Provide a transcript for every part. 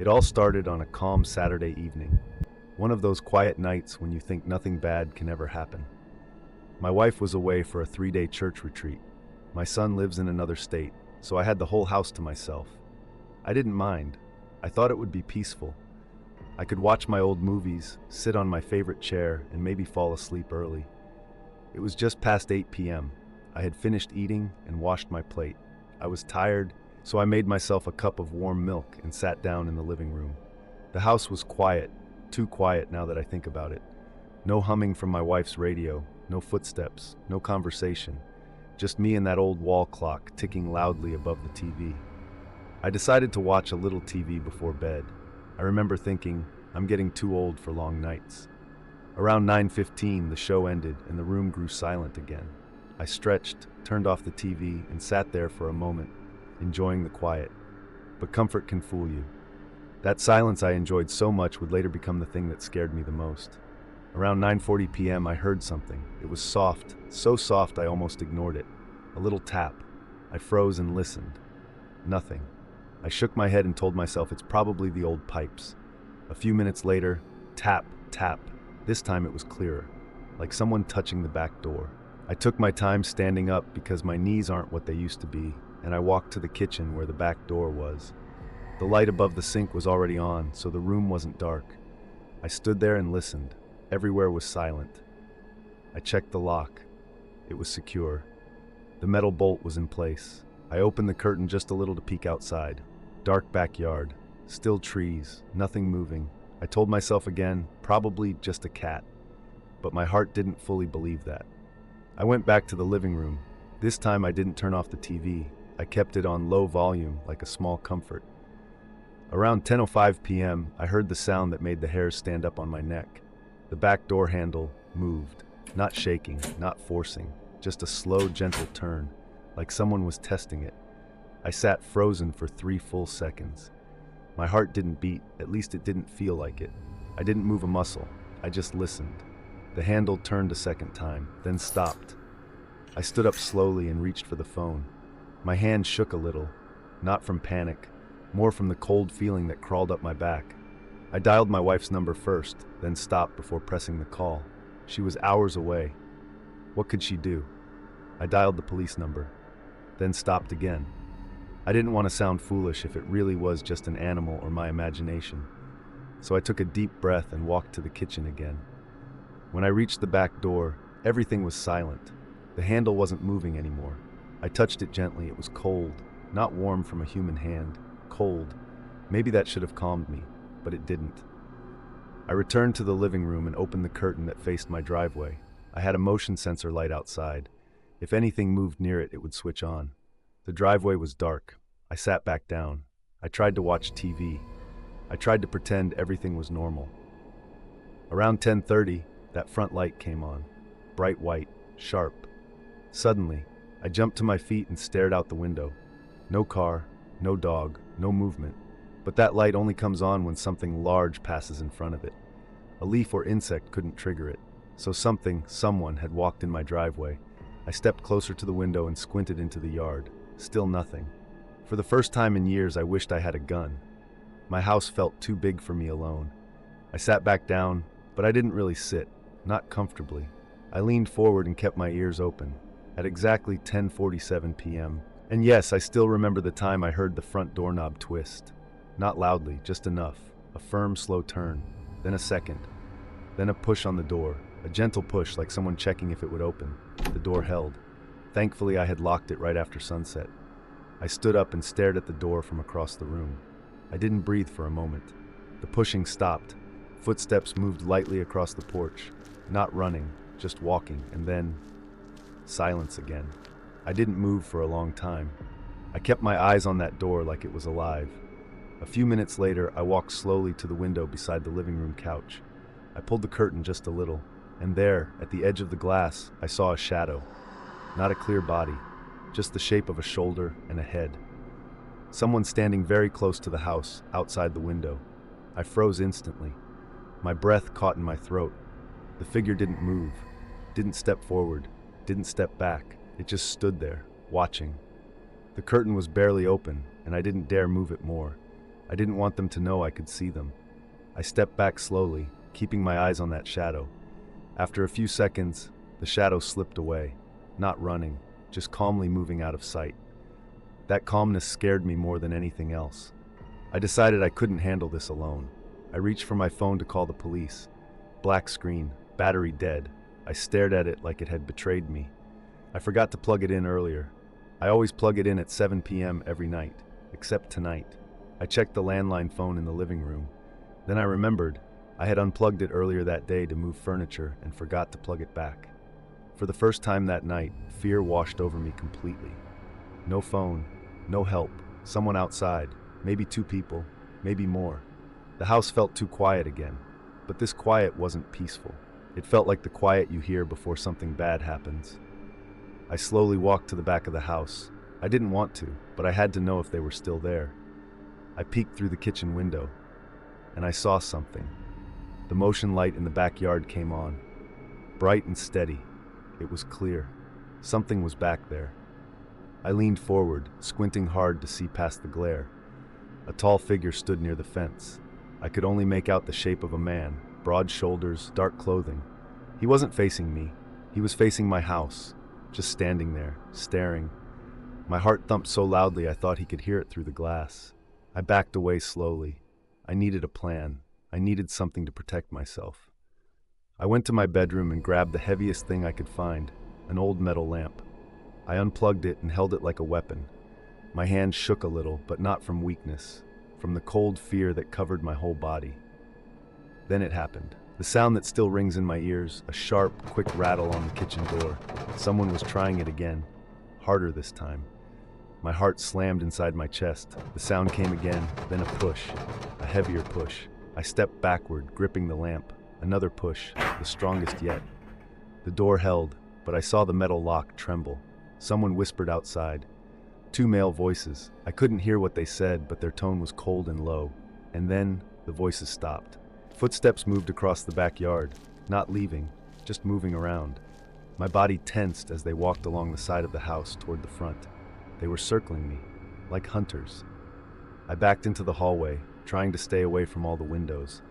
It all started on a calm Saturday evening, one of those quiet nights when you think nothing bad can ever happen. My wife was away for a 3-day church retreat. My son lives in another state, so I had the whole house to myself. I didn't mind. I thought it would be peaceful. I could watch my old movies, sit on my favorite chair, and maybe fall asleep early. It was just past 8 p.m. I had finished eating and washed my plate. I was tired, so I made myself a cup of warm milk and sat down in the living room. The house was quiet, too quiet now that I think about it. No humming from my wife's radio, no footsteps, no conversation. Just me and that old wall clock ticking loudly above the TV. I decided to watch a little TV before bed. I remember thinking, I'm getting too old for long nights. Around 9:15, the show ended and the room grew silent again. I stretched, turned off the TV, and sat there for a moment, enjoying the quiet. But comfort can fool you. That silence I enjoyed so much would later become the thing that scared me the most. Around 9:40 p.m. I heard something. It was soft, so soft I almost ignored it. A little tap. I froze and listened. Nothing. I shook my head and told myself it's probably the old pipes. A few minutes later, tap, tap. This time it was clearer, like someone touching the back door. I took my time standing up because my knees aren't what they used to be, and I walked to the kitchen where the back door was. The light above the sink was already on, so the room wasn't dark. I stood there and listened. Everywhere was silent. I checked the lock. It was secure. The metal bolt was in place. I opened the curtain just a little to peek outside. Dark backyard. Still trees. Nothing moving. I told myself again, probably just a cat. But my heart didn't fully believe that. I went back to the living room. This time I didn't turn off the TV. I kept it on low volume, like a small comfort. Around 10:05 p.m., I heard the sound that made the hairs stand up on my neck. The back door handle moved, not shaking, not forcing, just a slow, gentle turn, like someone was testing it. I sat frozen for 3 full seconds. My heart didn't beat, at least it didn't feel like it. I didn't move a muscle, I just listened. The handle turned a second time, then stopped. I stood up slowly and reached for the phone. My hand shook a little, not from panic, more from the cold feeling that crawled up my back. I dialed my wife's number first, then stopped before pressing the call. She was hours away. What could she do? I dialed the police number, then stopped again. I didn't want to sound foolish if it really was just an animal or my imagination, so I took a deep breath and walked to the kitchen again. When I reached the back door, everything was silent. The handle wasn't moving anymore. I touched it gently. It was cold, not warm from a human hand. Cold. Maybe that should have calmed me, but it didn't. I returned to the living room and opened the curtain that faced my driveway. I had a motion sensor light outside. If anything moved near it, it would switch on. The driveway was dark. I sat back down. I tried to watch TV. I tried to pretend everything was normal. Around 10:30, that front light came on. Bright white, sharp. Suddenly, I jumped to my feet and stared out the window. No car, no dog, no movement. But that light only comes on when something large passes in front of it. A leaf or insect couldn't trigger it. So someone had walked in my driveway. I stepped closer to the window and squinted into the yard. Still nothing. For the first time in years, I wished I had a gun. My house felt too big for me alone. I sat back down, but I didn't really sit, not comfortably. I leaned forward and kept my ears open. At exactly 10:47 p.m., and yes, I still remember the time I heard the front doorknob twist. Not loudly, just enough. A firm, slow turn. Then a second. Then a push on the door. A gentle push, like someone checking if it would open. The door held. Thankfully, I had locked it right after sunset. I stood up and stared at the door from across the room. I didn't breathe for a moment. The pushing stopped. Footsteps moved lightly across the porch. Not running, just walking, and then silence again. I didn't move for a long time. I kept my eyes on that door like it was alive. A few minutes later, I walked slowly to the window beside the living room couch. I pulled the curtain just a little, and there, at the edge of the glass, I saw a shadow. Not a clear body, just the shape of a shoulder and a head. Someone standing very close to the house, outside the window. I froze instantly. My breath caught in my throat. The figure didn't move, didn't step forward, didn't step back. It just stood there, watching. The curtain was barely open, and I didn't dare move it more. I didn't want them to know I could see them. I stepped back slowly, keeping my eyes on that shadow. After a few seconds, the shadow slipped away, not running, just calmly moving out of sight. That calmness scared me more than anything else. I decided I couldn't handle this alone. I reached for my phone to call the police. Black screen, battery dead. I stared at it like it had betrayed me. I forgot to plug it in earlier. I always plug it in at 7 p.m. every night, except tonight. I checked the landline phone in the living room. Then I remembered I had unplugged it earlier that day to move furniture and forgot to plug it back. For the first time that night, fear washed over me completely. No phone, no help, someone outside, maybe 2 people, maybe more. The house felt too quiet again, but this quiet wasn't peaceful. It felt like the quiet you hear before something bad happens. I slowly walked to the back of the house. I didn't want to, but I had to know if they were still there. I peeked through the kitchen window, and I saw something. The motion light in the backyard came on. Bright and steady. It was clear. Something was back there. I leaned forward, squinting hard to see past the glare. A tall figure stood near the fence. I could only make out the shape of a man, broad shoulders, dark clothing. He wasn't facing me. He was facing my house, just standing there, staring. My heart thumped so loudly I thought he could hear it through the glass. I backed away slowly. I needed a plan. I needed something to protect myself. I went to my bedroom and grabbed the heaviest thing I could find, an old metal lamp. I unplugged it and held it like a weapon. My hand shook a little, but not from weakness, from the cold fear that covered my whole body. Then it happened. The sound that still rings in my ears, a sharp, quick rattle on the kitchen door. Someone was trying it again, harder this time. My heart slammed inside my chest. The sound came again, then a push, a heavier push. I stepped backward, gripping the lamp. Another push, the strongest yet. The door held, but I saw the metal lock tremble. Someone whispered outside. 2 male voices. I couldn't hear what they said, but their tone was cold and low. And then the voices stopped. Footsteps moved across the backyard, not leaving, just moving around. My body tensed as they walked along the side of the house toward the front. They were circling me, like hunters. I backed into the hallway, trying to stay away from all the windows.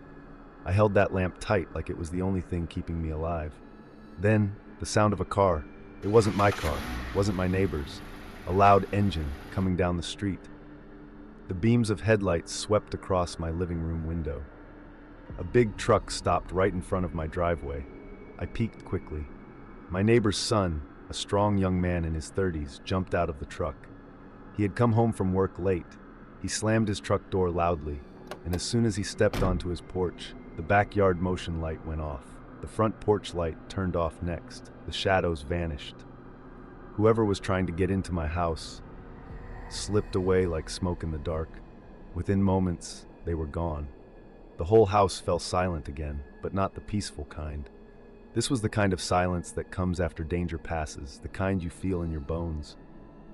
I held that lamp tight like it was the only thing keeping me alive. Then, the sound of a car. It wasn't my car, wasn't my neighbor's. A loud engine coming down the street. The beams of headlights swept across my living room window. A big truck stopped right in front of my driveway. I peeked quickly. My neighbor's son, a strong young man in his 30s, jumped out of the truck. He had come home from work late. He slammed his truck door loudly, and as soon as he stepped onto his porch, the backyard motion light went off. The front porch light turned off next. The shadows vanished. Whoever was trying to get into my house slipped away like smoke in the dark. Within moments, they were gone. The whole house fell silent again, but not the peaceful kind. This was the kind of silence that comes after danger passes, the kind you feel in your bones.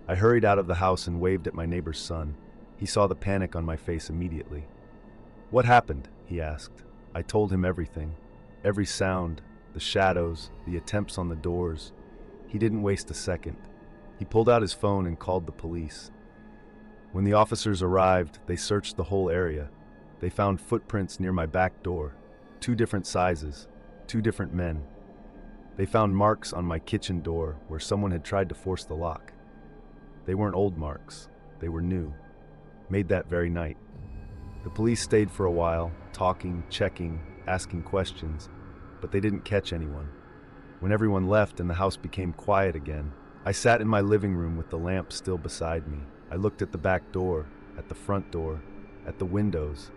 I hurried out of the house and waved at my neighbor's son. He saw the panic on my face immediately. "What happened?" he asked. I told him everything. Every sound, the shadows, the attempts on the doors. He didn't waste a second. He pulled out his phone and called the police. When the officers arrived, they searched the whole area. They found footprints near my back door, 2 different sizes, 2 different men. They found marks on my kitchen door where someone had tried to force the lock. They weren't old marks, they were new, made that very night. The police stayed for a while, talking, checking, asking questions, but they didn't catch anyone. When everyone left and the house became quiet again, I sat in my living room with the lamp still beside me. I looked at the back door, at the front door, at the windows,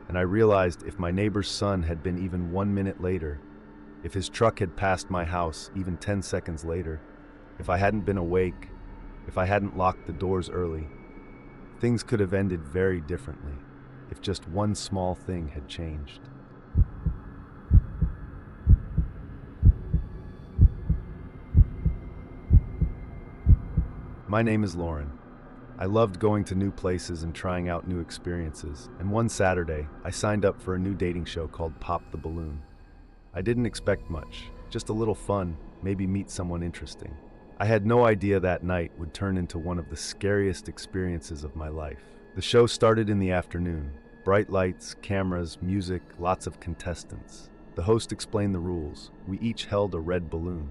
and I realized if my neighbor's son had been even 1 minute later, if his truck had passed my house even 10 seconds later, if I hadn't been awake, if I hadn't locked the doors early, things could have ended very differently if just one small thing had changed. My name is Lauren. I loved going to new places and trying out new experiences, and one Saturday, I signed up for a new dating show called Pop the Balloon. I didn't expect much, just a little fun, maybe meet someone interesting. I had no idea that night would turn into one of the scariest experiences of my life. The show started in the afternoon. Bright lights, cameras, music, lots of contestants. The host explained the rules. We each held a red balloon.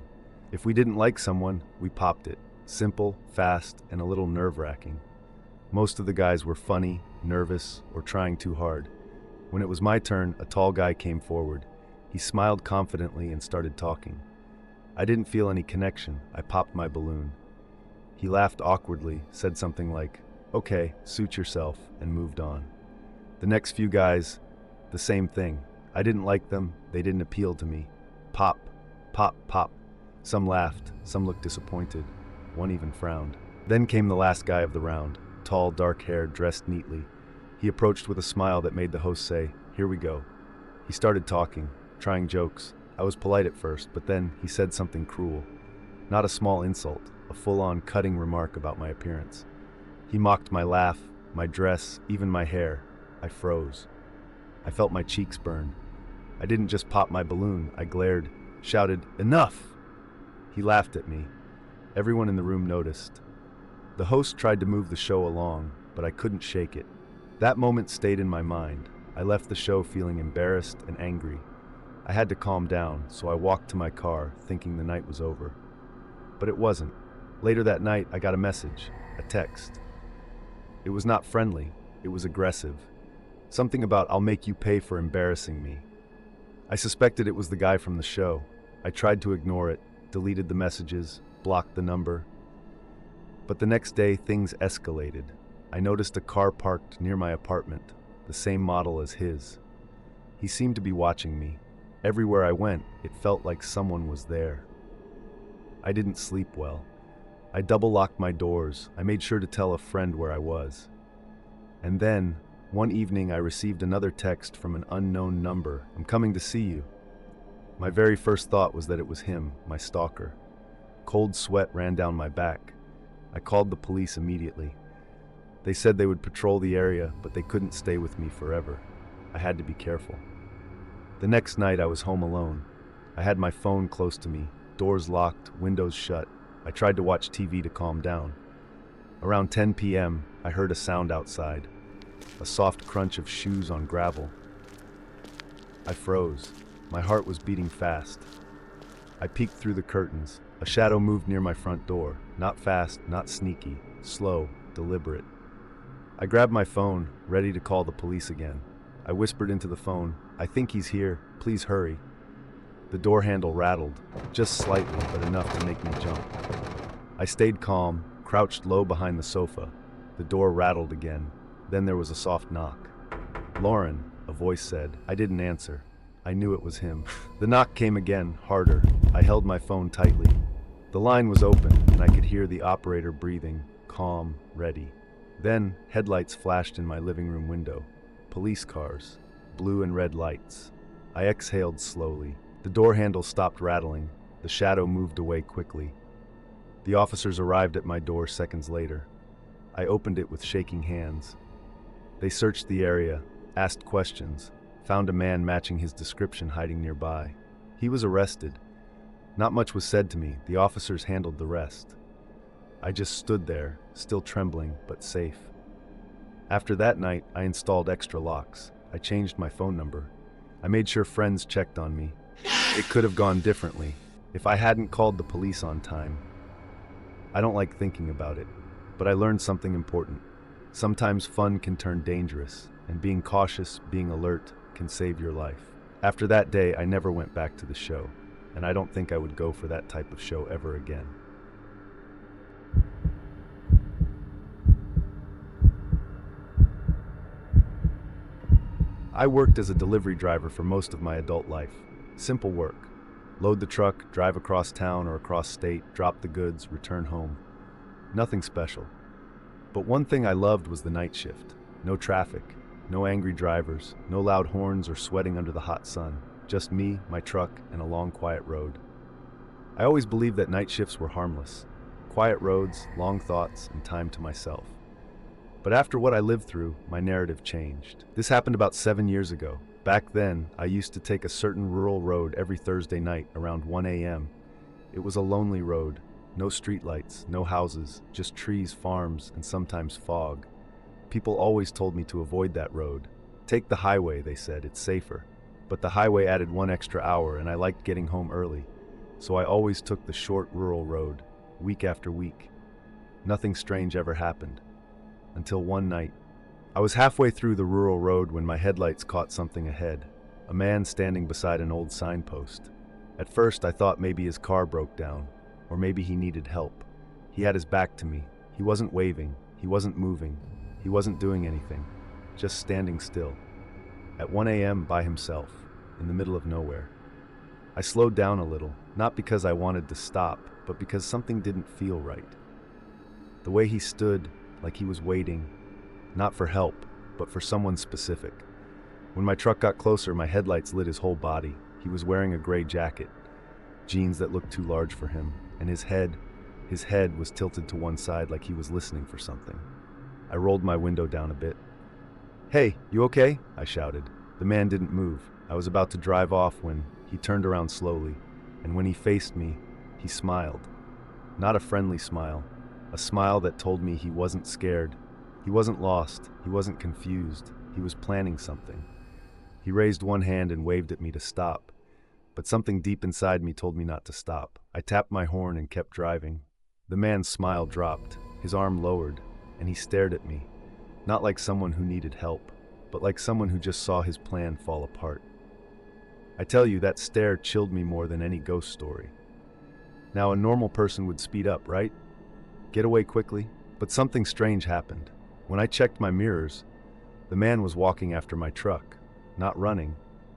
If we didn't like someone, we popped it. Simple, fast, and a little nerve-wracking. Most of the guys were funny, nervous, or trying too hard. When it was my turn, a tall guy came forward. He smiled confidently and started talking. I didn't feel any connection. I popped my balloon. He laughed awkwardly, said something like, "Okay, suit yourself," and moved on. The next few guys, the same thing. I didn't like them, they didn't appeal to me. Pop, pop, pop. Some laughed, some looked disappointed. One even frowned. Then came the last guy of the round, tall, dark-haired, dressed neatly. He approached with a smile that made the host say, "Here we go." He started talking, trying jokes. I was polite at first, but then he said something cruel. Not a small insult, a full-on cutting remark about my appearance. He mocked my laugh, my dress, even my hair. I froze. I felt my cheeks burn. I didn't just pop my balloon, I glared, shouted, "Enough!" He laughed at me. Everyone in the room noticed. The host tried to move the show along, but I couldn't shake it. That moment stayed in my mind. I left the show feeling embarrassed and angry. I had to calm down, so I walked to my car, thinking the night was over. But it wasn't. Later that night, I got a message, a text. It was not friendly, it was aggressive. Something about, "I'll make you pay for embarrassing me." I suspected it was the guy from the show. I tried to ignore it, deleted the messages, blocked the number. But the next day, things escalated. I noticed a car parked near my apartment, the same model as his. He seemed to be watching me. Everywhere I went, it felt like someone was there. I didn't sleep well. I double-locked my doors. I made sure to tell a friend where I was. And then, one evening, I received another text from an unknown number. "I'm coming to see you." My very first thought was that it was him, my stalker. Cold sweat ran down my back. I called the police immediately. They said they would patrol the area, but they couldn't stay with me forever. I had to be careful. The next night, I was home alone. I had my phone close to me, doors locked, windows shut. I tried to watch TV to calm down. Around 10 p.m., I heard a sound outside, a soft crunch of shoes on gravel. I froze. My heart was beating fast. I peeked through the curtains. A shadow moved near my front door, not fast, not sneaky, slow, deliberate. I grabbed my phone, ready to call the police again. I whispered into the phone, "I think he's here, please hurry." The door handle rattled, just slightly, but enough to make me jump. I stayed calm, crouched low behind the sofa. The door rattled again. Then there was a soft knock. "Lauren," a voice said. I didn't answer. I knew it was him. The knock came again, harder. I held my phone tightly. The line was open, and I could hear the operator breathing, calm, ready. Then, headlights flashed in my living room window. Police cars, blue and red lights. I exhaled slowly. The door handle stopped rattling. The shadow moved away quickly. The officers arrived at my door seconds later. I opened it with shaking hands. They searched the area, asked questions, found a man matching his description hiding nearby. He was arrested. Not much was said to me. The officers handled the rest. I just stood there, still trembling, but safe. After that night, I installed extra locks. I changed my phone number. I made sure friends checked on me. It could have gone differently if I hadn't called the police on time. I don't like thinking about it, but I learned something important. Sometimes fun can turn dangerous, and being cautious, being alert, can save your life. After that day, I never went back to the show, and I don't think I would go for that type of show ever again. I worked as a delivery driver for most of my adult life. Simple work. Load the truck, drive across town or across state, drop the goods, return home. Nothing special. But one thing I loved was the night shift. No traffic, no angry drivers, no loud horns or sweating under the hot sun. Just me, my truck, and a long, quiet road. I always believed that night shifts were harmless. Quiet roads, long thoughts, and time to myself. But after what I lived through, my narrative changed. This happened about 7 years ago. Back then, I used to take a certain rural road every Thursday night around 1 a.m. It was a lonely road. No streetlights, no houses, just trees, farms, and sometimes fog. People always told me to avoid that road. Take the highway, they said, it's safer. But the highway added 1 extra hour and I liked getting home early. So I always took the short rural road, week after week. Nothing strange ever happened. Until one night. I was halfway through the rural road when my headlights caught something ahead. A man standing beside an old signpost. At first I thought maybe his car broke down, or maybe he needed help. He had his back to me. He wasn't waving, he wasn't moving, he wasn't doing anything, just standing still. At 1 a.m. by himself, in the middle of nowhere. I slowed down a little, not because I wanted to stop, but because something didn't feel right. The way he stood, like he was waiting, not for help, but for someone specific. When my truck got closer, my headlights lit his whole body. He was wearing a gray jacket, jeans that looked too large for him, and his head was tilted to one side like he was listening for something. I rolled my window down a bit. "Hey, you okay?" I shouted. The man didn't move. I was about to drive off when he turned around slowly, and when he faced me, he smiled. Not a friendly smile, a smile that told me he wasn't scared. He wasn't lost, he wasn't confused, he was planning something. He raised one hand and waved at me to stop, but something deep inside me told me not to stop. I tapped my horn and kept driving. The man's smile dropped, his arm lowered, and he stared at me, not like someone who needed help, but like someone who just saw his plan fall apart. I tell you, that stare chilled me more than any ghost story. Now, a normal person would speed up, right? Get away quickly, but something strange happened. When I checked my mirrors, the man was walking after my truck, not running,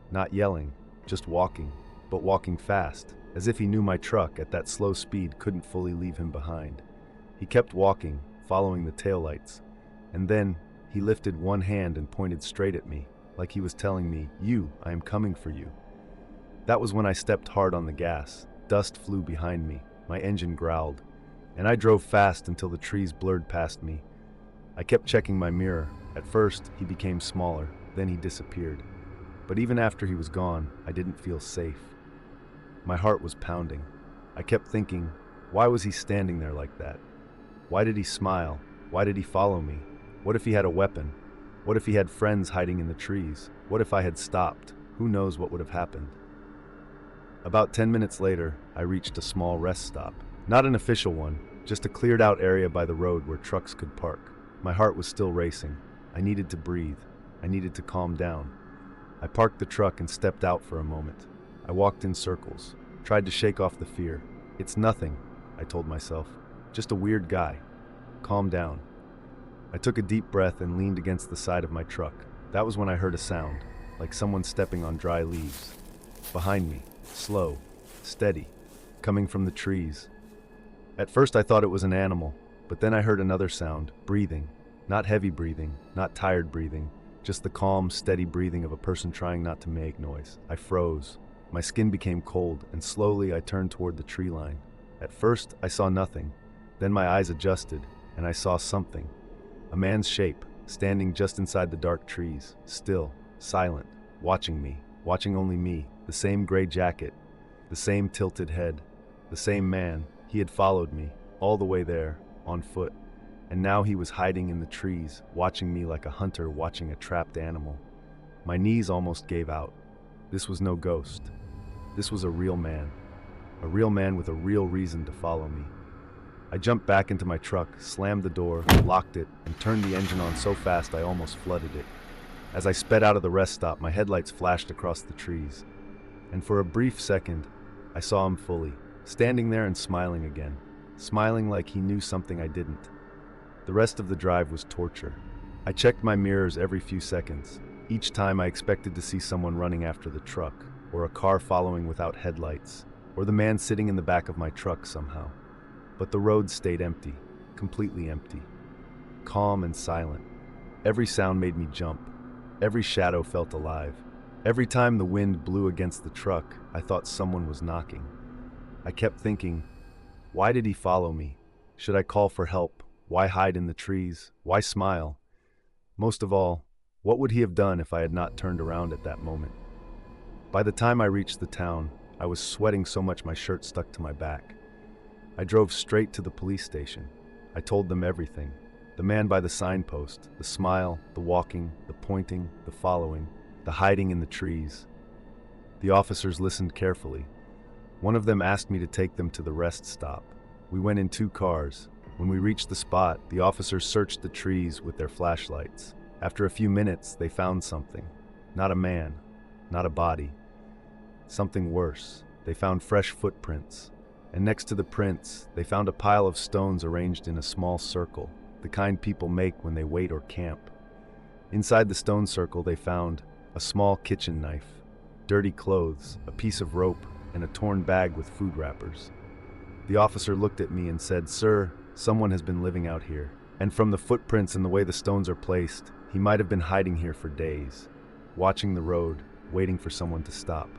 not yelling, just walking, but walking fast, as if he knew my truck at that slow speed couldn't fully leave him behind. He kept walking, following the taillights, and then he lifted one hand and pointed straight at me, like he was telling me, I am coming for you. That was when I stepped hard on the gas. Dust flew behind me, my engine growled, and I drove fast until the trees blurred past me. I kept checking my mirror. At first, he became smaller, then he disappeared. But even after he was gone, I didn't feel safe. My heart was pounding. I kept thinking, why was he standing there like that? Why did he smile? Why did he follow me? What if he had a weapon? What if he had friends hiding in the trees? What if I had stopped? Who knows what would have happened? About 10 minutes later, I reached a small rest stop. Not an official one, just a cleared out area by the road where trucks could park. My heart was still racing. I needed to breathe. I needed to calm down. I parked the truck and stepped out for a moment. I walked in circles, tried to shake off the fear. It's nothing, I told myself. Just a weird guy. Calm down. I took a deep breath and leaned against the side of my truck. That was when I heard a sound, like someone stepping on dry leaves. Behind me, slow, steady, coming from the trees. At first I thought it was an animal, but then I heard another sound, breathing. Not heavy breathing, not tired breathing, just the calm, steady breathing of a person trying not to make noise. I froze. My skin became cold, and slowly I turned toward the tree line. At first, I saw nothing. Then my eyes adjusted, and I saw something. A man's shape, standing just inside the dark trees, still, silent, watching me, watching only me, the same gray jacket, the same tilted head, the same man. He had followed me, all the way there, on foot. And now he was hiding in the trees, watching me like a hunter watching a trapped animal. My knees almost gave out. This was no ghost. This was a real man with a real reason to follow me. I jumped back into my truck, slammed the door, locked it, and turned the engine on so fast I almost flooded it. As I sped out of the rest stop, my headlights flashed across the trees. And for a brief second, I saw him fully, standing there and smiling again, smiling like he knew something I didn't. The rest of the drive was torture. I checked my mirrors every few seconds. Each time I expected to see someone running after the truck, or a car following without headlights, or the man sitting in the back of my truck somehow. But the road stayed empty, completely empty, calm and silent. Every sound made me jump. Every shadow felt alive. Every time the wind blew against the truck, I thought someone was knocking. I kept thinking, why did he follow me? Should I call for help? Why hide in the trees? Why smile? Most of all, what would he have done if I had not turned around at that moment? By the time I reached the town, I was sweating so much my shirt stuck to my back. I drove straight to the police station. I told them everything. The man by the signpost, the smile, the walking, the pointing, the following, the hiding in the trees. The officers listened carefully. One of them asked me to take them to the rest stop. We went in 2 cars. When we reached the spot, the officers searched the trees with their flashlights. After a few minutes, they found something. Not a man, not a body. Something worse. They found fresh footprints. And next to the prints, they found a pile of stones arranged in a small circle, the kind people make when they wait or camp. Inside the stone circle, they found a small kitchen knife, dirty clothes, a piece of rope, and a torn bag with food wrappers. The officer looked at me and said, "Sir, someone has been living out here. And from the footprints and the way the stones are placed, he might have been hiding here for days, watching the road, waiting for someone to stop."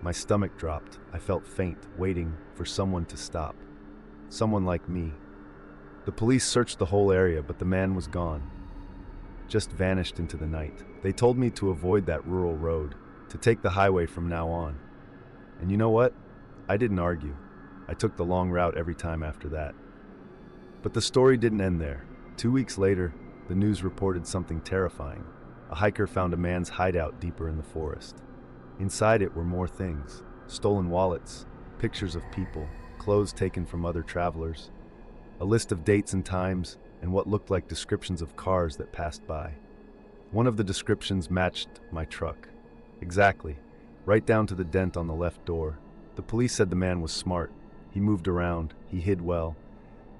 My stomach dropped. I felt faint, waiting for someone to stop. Someone like me. The police searched the whole area, but the man was gone. Just vanished into the night. They told me to avoid that rural road, to take the highway from now on. And you know what? I didn't argue. I took the long route every time after that. But the story didn't end there. 2 weeks later, the news reported something terrifying. A hiker found a man's hideout deeper in the forest. Inside it were more things: stolen wallets, pictures of people, clothes taken from other travelers, a list of dates and times, and what looked like descriptions of cars that passed by. One of the descriptions matched my truck. Exactly, right down to the dent on the left door. The police said the man was smart. He moved around, he hid well.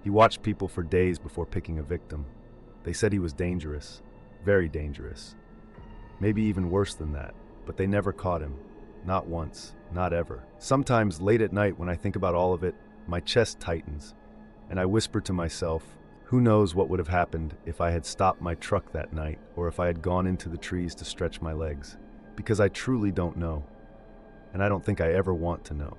He watched people for days before picking a victim. They said he was dangerous, very dangerous. Maybe even worse than that. But they never caught him. Not once, not ever. Sometimes, late at night, when I think about all of it, my chest tightens, and I whisper to myself, who knows what would have happened if I had stopped my truck that night, or if I had gone into the trees to stretch my legs. Because I truly don't know, and I don't think I ever want to know.